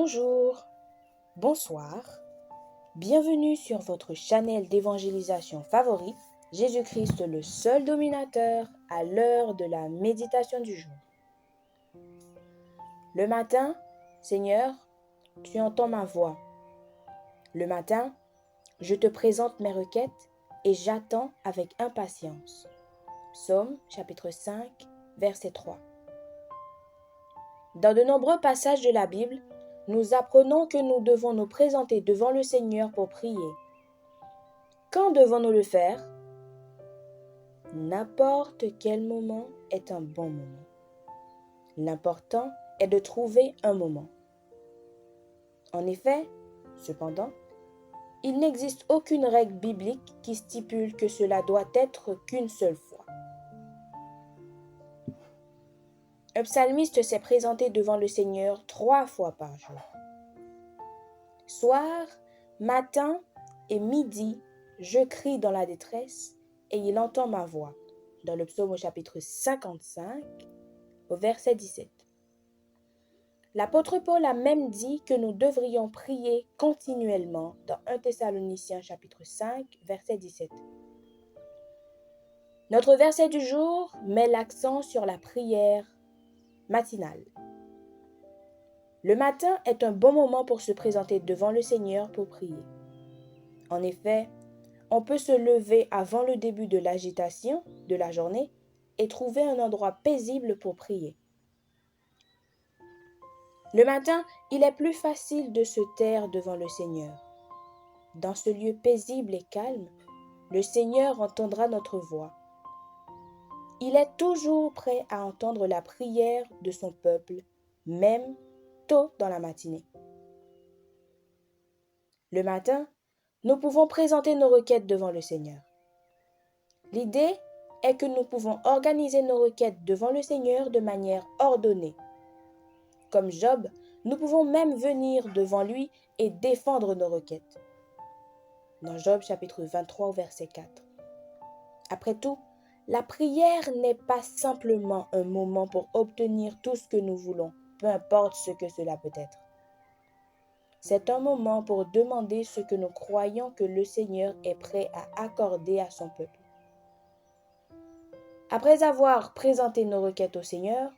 Bonjour, bonsoir, bienvenue sur votre channel d'évangélisation favorite, Jésus-Christ le seul dominateur, à l'heure de la méditation du jour. Le matin, Seigneur, tu entends ma voix. Le matin, je te présente mes requêtes et j'attends avec impatience. Psaume chapitre 5, verset 3. Dans de nombreux passages de la Bible, nous apprenons que nous devons nous présenter devant le Seigneur pour prier. Quand devons-nous le faire? N'importe quel moment est un bon moment. L'important est de trouver un moment. En effet, cependant, il n'existe aucune règle biblique qui stipule que cela doit être qu'une seule fois. Un psalmiste s'est présenté devant le Seigneur 3 fois par jour. Soir, matin et midi, je crie dans la détresse et il entend ma voix. Dans le psaume au chapitre 55, au verset 17. L'apôtre Paul a même dit que nous devrions prier continuellement dans 1 Thessaloniciens chapitre 5, verset 17. Notre verset du jour met l'accent sur la prière matinale. Le matin est un bon moment pour se présenter devant le Seigneur pour prier. En effet, on peut se lever avant le début de l'agitation de la journée et trouver un endroit paisible pour prier. Le matin, il est plus facile de se taire devant le Seigneur. Dans ce lieu paisible et calme, le Seigneur entendra notre voix. Il est toujours prêt à entendre la prière de son peuple, même tôt dans la matinée. Le matin, nous pouvons présenter nos requêtes devant le Seigneur. L'idée est que nous pouvons organiser nos requêtes devant le Seigneur de manière ordonnée. Comme Job, nous pouvons même venir devant lui et défendre nos requêtes. Dans Job chapitre 23 verset 4. Après tout, la prière n'est pas simplement un moment pour obtenir tout ce que nous voulons, peu importe ce que cela peut être. C'est un moment pour demander ce que nous croyons que le Seigneur est prêt à accorder à son peuple. Après avoir présenté nos requêtes au Seigneur,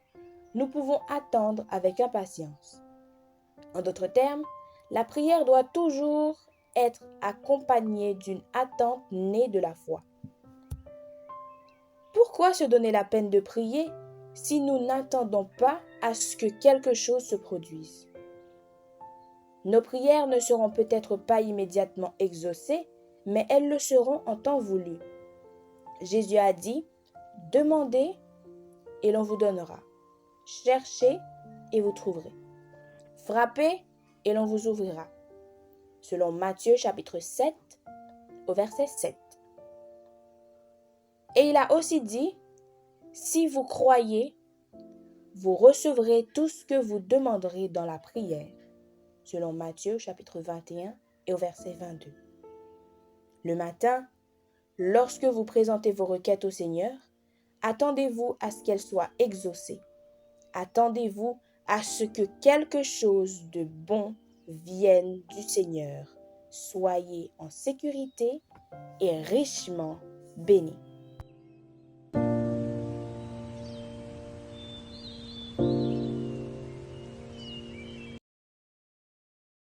nous pouvons attendre avec impatience. En d'autres termes, la prière doit toujours être accompagnée d'une attente née de la foi. Pourquoi se donner la peine de prier si nous n'attendons pas à ce que quelque chose se produise? Nos prières ne seront peut-être pas immédiatement exaucées, mais elles le seront en temps voulu. Jésus a dit « Demandez et l'on vous donnera. Cherchez et vous trouverez. Frappez et l'on vous ouvrira. » Selon Matthieu chapitre 7, au verset 7. Et il a aussi dit « Si vous croyez, vous recevrez tout ce que vous demanderez dans la prière. » Selon Matthieu chapitre 21 et au verset 22. Le matin, lorsque vous présentez vos requêtes au Seigneur, attendez-vous à ce qu'elles soient exaucées. Attendez-vous à ce que quelque chose de bon vienne du Seigneur. Soyez en sécurité et richement bénis.